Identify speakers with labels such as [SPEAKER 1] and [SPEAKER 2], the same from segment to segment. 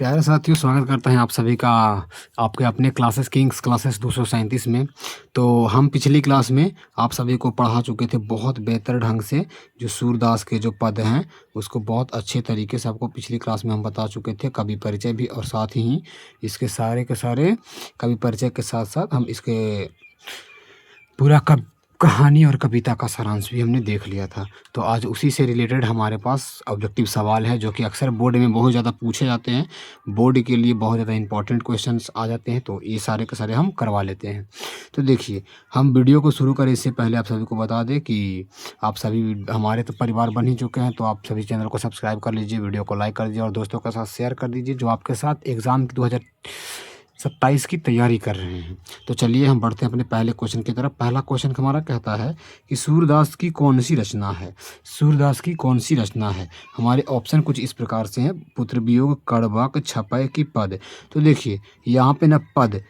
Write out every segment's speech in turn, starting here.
[SPEAKER 1] प्यारे साथियों, स्वागत करते हैं आप सभी का आपके अपने क्लासेस किंग्स क्लासेस 237 में। तो हम पिछली क्लास में आप सभी को पढ़ा चुके थे बहुत बेहतर ढंग से जो सूरदास के जो पद हैं उसको बहुत अच्छे तरीके से आपको पिछली क्लास में हम बता चुके थे, कवि परिचय भी, और साथ ही इसके सारे के सारे कवि परिचय के साथ साथ हम इसके पूरा कहानी और कविता का सारांश भी हमने देख लिया था। तो आज उसी से रिलेटेड हमारे पास ऑब्जेक्टिव सवाल है जो कि अक्सर बोर्ड में बहुत ज़्यादा पूछे जाते हैं, बोर्ड के लिए बहुत ज़्यादा इंपॉर्टेंट क्वेश्चंस आ जाते हैं, तो ये सारे के सारे हम करवा लेते हैं। तो देखिए, हम वीडियो को शुरू करें इससे पहले आप सभी को बता दें कि आप सभी हमारे तो परिवार बन ही चुके हैं, तो आप सभी चैनल को सब्सक्राइब कर लीजिए, वीडियो को लाइक कर दीजिए और दोस्तों के साथ शेयर कर दीजिए जो आपके साथ एग्ज़ाम 2027 की तैयारी कर रहे हैं। तो चलिए हम बढ़ते हैं अपने पहले क्वेश्चन की तरफ। पहला क्वेश्चन हमारा कहता है कि सूरदास की कौन सी रचना है। सूरदास की कौन सी रचना है। हमारे ऑप्शन कुछ इस प्रकार से हैं: पुत्र वियोग, कड़बक, छपय की पद। तो देखिए यहाँ पे ना पद,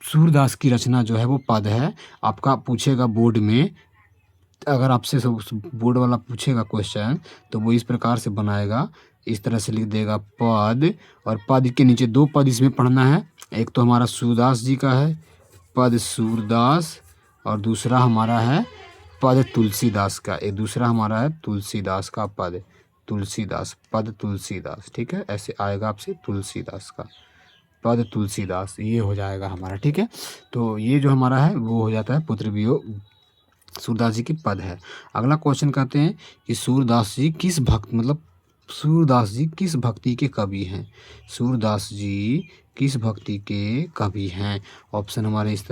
[SPEAKER 1] सूरदास की रचना जो है वो पद है। आपका पूछेगा बोर्ड में, अगर आपसे बोर्ड वाला पूछेगा क्वेश्चन तो वो इस प्रकार से बनाएगा, इस तरह से लिख देगा पद, और पद के नीचे दो पद इसमें पढ़ना है। एक तो हमारा सूरदास जी का है पद सूरदास, और दूसरा हमारा है पद तुलसीदास का। एक दूसरा हमारा है तुलसीदास का पद, तुलसीदास, पद तुलसीदास। ठीक है, ऐसे आएगा आपसे तुलसीदास का पद तुलसीदास, ये हो जाएगा हमारा। ठीक है, तो ये जो हमारा है वो हो जाता है पुत्र वियोग, सूरदास जी की पद है। अगला क्वेश्चन कहते हैं कि सूरदास जी किस भक्त मतलब सूरदास जी किस भक्ति के कवि हैं। सूरदास जी किस भक्ति के कवि हैं। ऑप्शन हमारे इस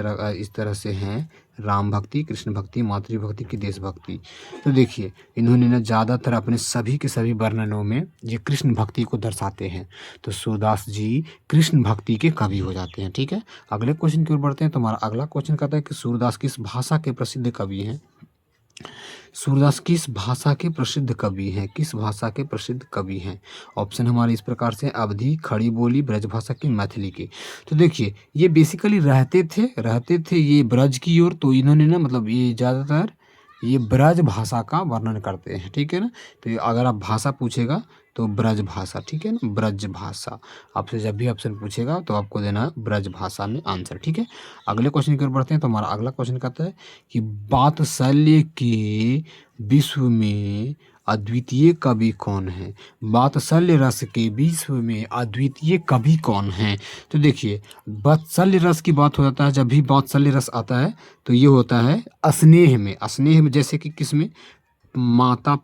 [SPEAKER 1] तरह से हैं: राम भक्ति, कृष्ण भक्ति, मातृभक्ति की देशभक्ति। तो देखिए, इन्होंने ना ज़्यादातर अपने सभी के सभी वर्णनों में ये कृष्ण भक्ति को दर्शाते हैं, तो सूरदास जी कृष्ण भक्ति के कवि हो जाते हैं। ठीक है, अगले क्वेश्चन की ओर बढ़ते हैं। तो हमारा अगला क्वेश्चन कहता है कि सूरदास किस भाषा के प्रसिद्ध कवि हैं। सूरदास किस भाषा के प्रसिद्ध कवि हैं। किस भाषा के प्रसिद्ध कवि हैं। ऑप्शन हमारे इस प्रकार से: अवधी, खड़ी बोली, ब्रजभाषा की, मैथिली की। तो देखिए, ये बेसिकली रहते थे ये ब्रज की ओर, तो इन्होंने ना मतलब ये ज़्यादातर ये ब्रज भाषा का वर्णन करते हैं। ठीक है ना, तो अगर आप भाषा पूछेगा तो ब्रज भाषा। ठीक है ना, ब्रज भाषा आपसे जब भी ऑप्शन पूछेगा तो आपको देना है ब्रज भाषा में आंसर। ठीक है, अगले क्वेश्चन की ओर बढ़ते हैं। तो हमारा अगला क्वेश्चन कहता है कि वात्सल्य के विश्व में अद्वितीय कवि कौन है। वात्सल्य रस के विश्व में अद्वितीय कवि कौन है। तो देखिए, वात्सल्य रस की बात हो जाता है, जब भी वात्सल्य रस आता है तो ये होता है स्नेह में। स्नेह में जैसे कि किस में, माता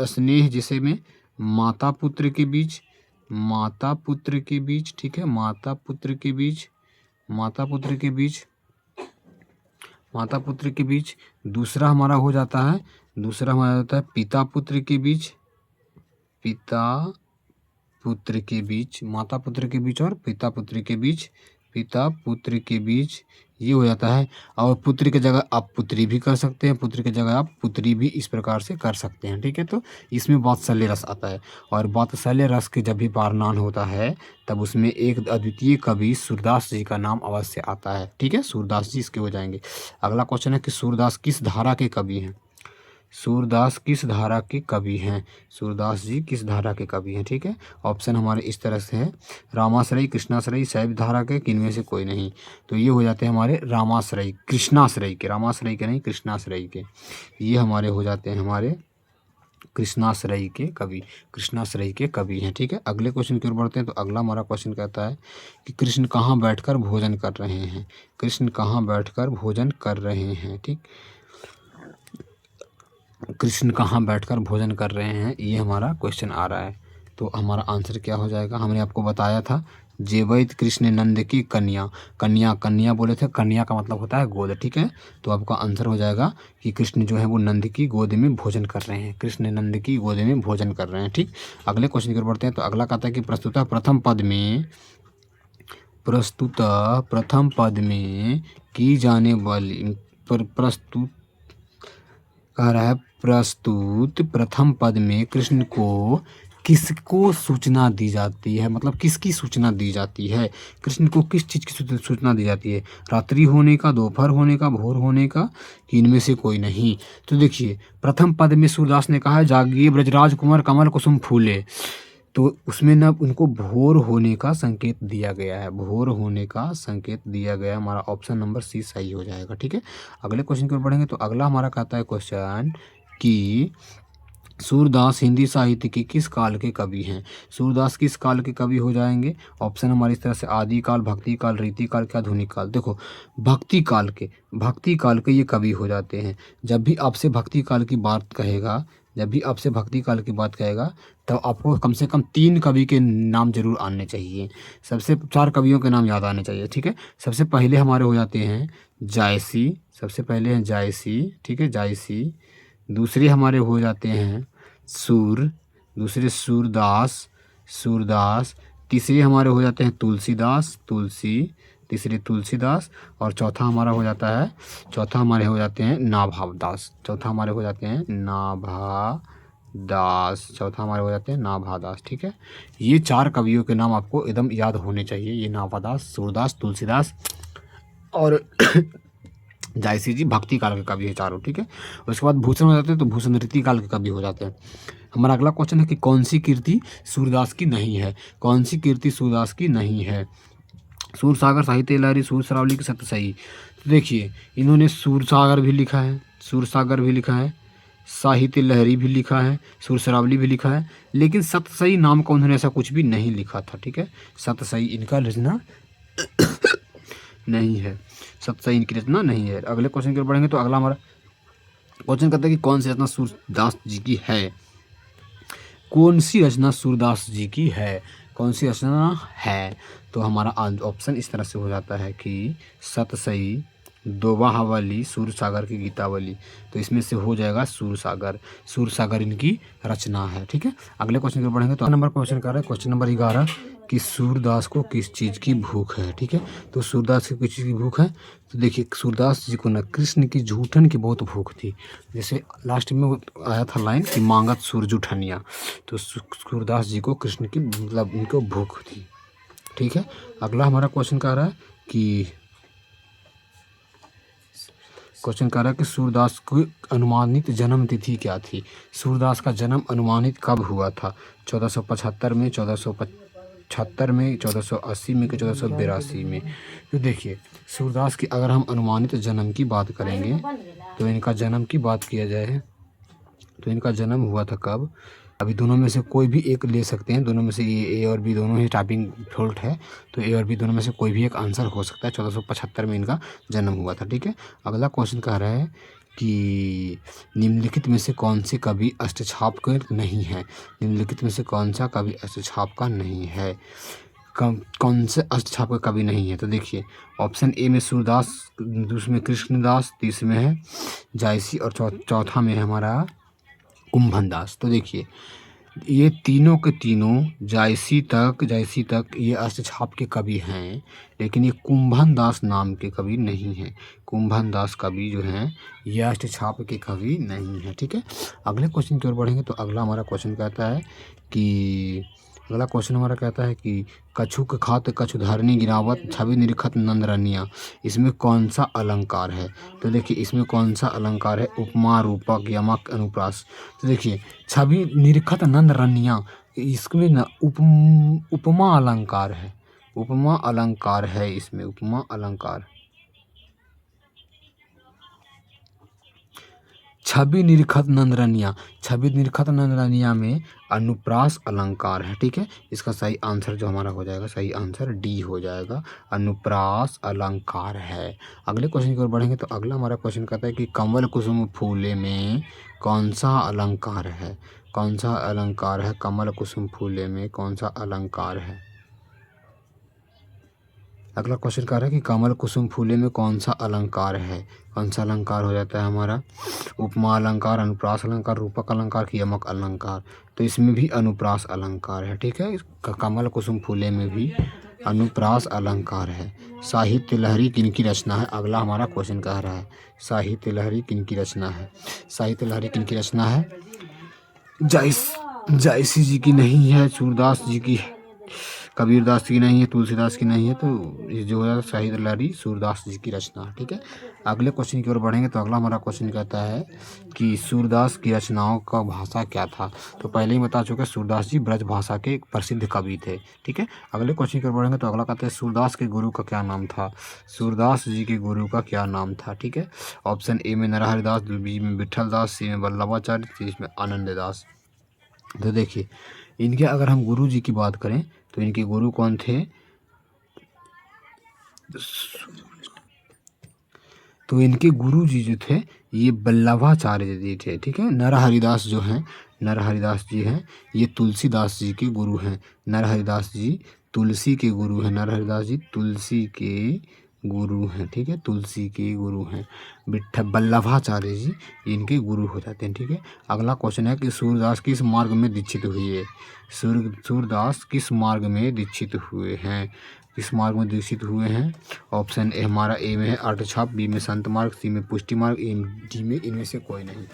[SPEAKER 1] स्नेह जैसे में माता पुत्र के बीच, माता पुत्र के बीच। ठीक है, माता पुत्र के बीच, माता पुत्र के बीच, माता पुत्र के बीच। दूसरा हमारा हो जाता है, दूसरा हमारा होता है पिता पुत्र के बीच, पिता पुत्र के बीच, माता पुत्र के बीच और पिता पुत्र के बीच, पिता पुत्र के बीच, ये हो जाता है। और पुत्र की जगह आप पुत्री भी कर सकते हैं, पुत्र की जगह आप पुत्री भी इस प्रकार से कर सकते हैं। ठीक है, तो इसमें वात्सल्य रस आता है, और वात्सल्य रस के जब भी वर्णन होता है तब उसमें एक अद्वितीय कवि सूरदास जी का नाम अवश्य आता है। ठीक है, सूरदास जी इसके हो जाएंगे। अगला क्वेश्चन है कि सूरदास किस धारा के कवि हैं। सूरदास किस धारा के कवि हैं। सूरदास जी किस धारा के कवि हैं। ठीक है, ऑप्शन हमारे इस तरह से है: रामाश्रयी, कृष्णाश्रयी, शैव धारा के, किनमें से कोई नहीं। तो ये हो जाते हैं हमारे रामाश्रयी, कृष्णाश्रयी के, रामाश्रयी के नहीं, कृष्णाश्रयी के। ये हमारे हो जाते हैं हमारे कृष्णाश्रयी के कवि, कृष्णाश्रयी के कवि हैं। ठीक है, अगले क्वेश्चन की ओर बढ़ते हैं। तो अगला हमारा क्वेश्चन कहता है कि कृष्ण कहाँ बैठकर भोजन कर रहे हैं। कृष्ण कहाँ बैठकर भोजन कर रहे हैं। ठीक, कृष्ण कहाँ बैठकर भोजन कर रहे हैं, ये हमारा क्वेश्चन आ रहा है। तो हमारा आंसर क्या हो जाएगा, हमने आपको बताया था जेवैत कृष्ण नंद की कन्या। कन्या कन्या बोले थे, कन्या का मतलब होता है गोद। ठीक है, तो आपका आंसर हो जाएगा कि कृष्ण जो है वो नंद की गोद में भोजन कर रहे हैं, कृष्ण नंद की गोद में भोजन कर रहे हैं। ठीक, अगले क्वेश्चन की ओर बढ़ते हैं। तो अगला कहता है कि प्रस्तुतः प्रथम पद में, प्रस्तुतः प्रथम पद में की जाने वाली, प्रस्तुत कह रहा है प्रस्तुत प्रथम पद में कृष्ण को किसको सूचना दी जाती है, मतलब किसकी सूचना दी जाती है। कृष्ण को किस चीज़ की सूचना दी जाती है, रात्रि होने का, दोपहर होने का, भोर होने का, कि इनमें से कोई नहीं। तो देखिए, प्रथम पद में सूरदास ने कहा है जागिए ब्रजराज कुंवर कमल कुसुम फूले। तो उसमें ना उनको भोर होने का संकेत दिया गया है, भोर होने का संकेत दिया गया है। हमारा ऑप्शन नंबर सी सही हो जाएगा। ठीक है, अगले क्वेश्चन की ओर बढ़ेंगे। तो अगला हमारा कहता है क्वेश्चन कि सूरदास हिंदी साहित्य के किस काल के कवि हैं। सूरदास किस काल के कवि हो जाएंगे। ऑप्शन हमारी इस तरह से आदि काल, भक्ति काल, रीति काल, क्या आधुनिक काल। देखो भक्ति काल के ये कवि हो जाते हैं। जब भी आपसे भक्ति काल की बात कहेगा, जब भी आपसे भक्ति काल की बात कहेगा, तो आपको कम से कम 3 कवि के नाम जरूर आने चाहिए। सबसे 4 कवियों के नाम याद आने चाहिए। ठीक है, सबसे पहले हमारे हो जाते हैं जायसी, सबसे पहले हैं जायसी। ठीक है, जायसी। दूसरे हमारे हो जाते हैं दूसरे सूरदास। तीसरे हमारे हो जाते हैं तुलसीदास, तीसरे तुलसीदास। और चौथा हमारे हो जाते हैं नाभादास। ठीक है, ये 4 कवियों के नाम आपको एकदम याद होने चाहिए। ये नाभादास, सूरदास, तुलसीदास और जायसी जी भक्ति काल के कवि है चारों। ठीक है, उसके बाद भूषण हो जाते हैं, तो भूषण रीति काल के कवि हो जाते हैं। हमारा अगला क्वेश्चन है कि कौन सी कीर्ति सूरदास की नहीं है। कौन सी कीर्ति सूरदास की नहीं है। सूरसागर, साहित्य लहरी, सूर सरावली की सतसई। तो देखिए इन्होंने सूरसागर भी लिखा है, साहित्य लहरी भी लिखा है, सुर सरावली भी लिखा है, लेकिन सतसई नाम का उन्होंने ऐसा कुछ भी नहीं लिखा था। ठीक है, सतसई इनका रचना नहीं है, सतसई इनकी रचना नहीं है। अगले क्वेश्चन की ओर बढ़ेंगे। तो अगला हमारा क्वेश्चन कहता है कि कौन सी रचना सूरदास जी की है। कौन सी रचना सूरदास जी की है, कौन सी रचना है। तो हमारा ऑप्शन इस तरह से हो जाता है कि सतसई, दोबाहावली, सूरसागर की गीतावली। तो इसमें से हो जाएगा सूरसागर इनकी रचना है। ठीक है, अगले क्वेश्चन की ओर बढ़ेंगे। तो नंबर क्वेश्चन कर रहे हैं, क्वेश्चन नंबर 11 कि सूरदास को किस चीज़ की भूख है। ठीक है, तो सूरदास को किस चीज़ की भूख है। तो देखिए सूरदास जी को ना कृष्ण की जूठन की बहुत भूख थी। जैसे लास्ट में आया था लाइन कि मांगत सूर जूठनिया, तो सूरदास जी को कृष्ण की मतलब उनको भूख थी। ठीक है, अगला हमारा क्वेश्चन कह रहा है कि सूरदास की अनुमानित जन्म तिथि क्या थी। सूरदास का जन्म अनुमानित कब हुआ था। 1475 में, 1476 में, 1480 में कि 1482 में। तो देखिए सूरदास की अगर हम अनुमानित जन्म की बात करेंगे, तो इनका जन्म की बात किया जाए तो इनका जन्म हुआ था कब। अभी दोनों में से कोई भी एक ले सकते हैं, दोनों में से ये ए और बी दोनों ही टाइपिंग फॉल्ट है, तो ए और बी दोनों में से कोई भी एक आंसर हो सकता है। 1475 में इनका जन्म हुआ था। ठीक है, अगला क्वेश्चन कह रहा है कि निम्नलिखित में से कौन से कवि अष्टछाप के नहीं है। निम्नलिखित में से कौन सा कवि अष्टछाप का नहीं है, कौन से अष्टछाप का कवि नहीं है। तो देखिए ऑप्शन ए में सूरदास, दूसरे में कृष्णदास, तीसरे में है जायसी और चौथा में है हमारा कुंभन दास। तो देखिए ये तीनों के तीनों जायसी तक ये अष्टछाप के कवि हैं, लेकिन ये कुंभन दास नाम के कवि नहीं हैं। कुंभन दास कवि जो हैं ये अष्टछाप के कवि नहीं हैं। ठीक है, अगले क्वेश्चन की ओर बढ़ेंगे। तो अगला हमारा क्वेश्चन कहता है कि कछुक खात कछु धरनी गिरावत, छवि निरखत नंद रनिया। इसमें कौन सा अलंकार है। तो देखिए इसमें कौन सा अलंकार है। उपमा, रूपक, यमक, अनुप्रास। तो देखिए छवि निरखत नंद रनिया, इसमें ना उपमा अलंकार है, इसमें उपमा अलंकार। छवि निरखत नंदरनिया में अनुप्रास अलंकार है। ठीक है, इसका सही आंसर जो हमारा हो जाएगा, सही आंसर डी हो जाएगा, अनुप्रास अलंकार है। अगले क्वेश्चन की ओर बढ़ेंगे। तो अगला हमारा क्वेश्चन कहता है कि कमल कुसुम फूले में कौन सा अलंकार है। कमल कुसुम फूले में कौन सा अलंकार है। अगला क्वेश्चन कह रहा है कि कमल कुसुम फूले में कौन सा अलंकार है। कौन सा अलंकार हो जाता है हमारा। उपमा अलंकार, अनुप्रास अलंकार, रूपक अलंकार कि यमक अलंकार। तो इसमें भी अनुप्रास अलंकार है। ठीक है, कमल कुसुम फूले में भी अनुप्रास अलंकार है। साहित्य लहरी किनकी रचना है। अगला हमारा क्वेश्चन कह रहा है साहित्य लहरी किनकी रचना है। जायसी जी की नहीं है, सूरदास जी की कबीरदास की नहीं है, तुलसीदास की नहीं है, तो ये जो है शहीद लारी सूरदास जी की रचना है। ठीक है, अगले क्वेश्चन की ओर बढ़ेंगे। तो अगला हमारा क्वेश्चन कहता है कि सूरदास की रचनाओं का भाषा क्या था। तो पहले ही बता चुके सूरदास जी ब्रज भाषा के एक प्रसिद्ध कवि थे। ठीक है, अगले क्वेश्चन की ओर बढ़ेंगे। तो अगला कहता है सूरदास के गुरु का क्या नाम था। सूरदास जी के गुरु का क्या नाम था। ठीक है, ऑप्शन ए में नरहरिदास, बी में विठल दास, सी में वल्लभाचार्य, सी में आनंद दास। तो देखिए, इनके अगर हम गुरु जी की बात करें तो इनके गुरु कौन थे। तो इनके गुरु जी जो थे ये वल्लभाचार्य जी थे। ठीक है, नरहरिदास जो हैं, नरहरिदास जी हैं, ये तुलसीदास जी के गुरु हैं। नरहरिदास जी तुलसी के गुरु हैं। नरहरिदास जी तुलसी के गुरु हैं। ठीक है, तुलसी के गुरु हैं। वल्लभाचार्य जी इनके गुरु हो जाते हैं। ठीक है, अगला क्वेश्चन है कि सूरदास किस मार्ग में दीक्षित हुए। सूरदास किस मार्ग में दीक्षित हुए हैं। किस मार्ग में दीक्षित हुए हैं। ऑप्शन ए हमारा ए में है अर्थछाप, बी में संत मार्ग, सी में पुष्टि मार्ग, डी में इनमें से कोई नहीं।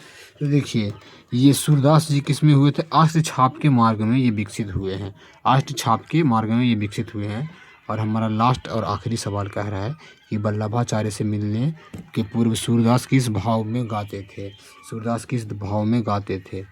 [SPEAKER 1] तो देखिए, ये सूरदास जी किस में हुए थे। अष्टछाप के मार्ग में ये विकसित हुए हैं। अष्टछाप के मार्ग में ये विकसित हुए हैं। और हमारा लास्ट और आखिरी सवाल कह रहा है कि वल्लभाचार्य से मिलने के पूर्व सूरदास किस भाव में गाते थे। सूरदास किस भाव में गाते थे।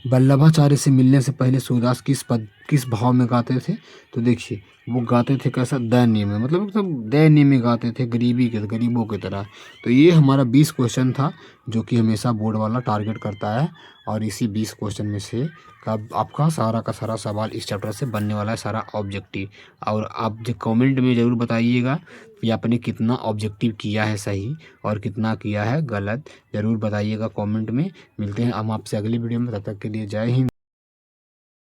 [SPEAKER 1] वल्लभाचार्य से मिलने से पहले सूरदास किस भाव में गाते थे। तो देखिए, वो गाते थे कैसा, दयनीय में, मतलब एकदम दयनीय में गाते थे, गरीबों की तरह। तो ये हमारा 20 क्वेश्चन था जो कि हमेशा बोर्ड वाला टारगेट करता है। और इसी 20 क्वेश्चन में से आपका सारा का सारा सवाल इस चैप्टर से बनने वाला है, सारा ऑब्जेक्टिव। और आप जो कमेंट में ज़रूर बताइएगा कि आपने कितना ऑब्जेक्टिव किया है सही और कितना किया है गलत, ज़रूर बताइएगा कमेंट में। मिलते हैं हम आपसे अगली वीडियो में, तब तक के लिए जय हिंद।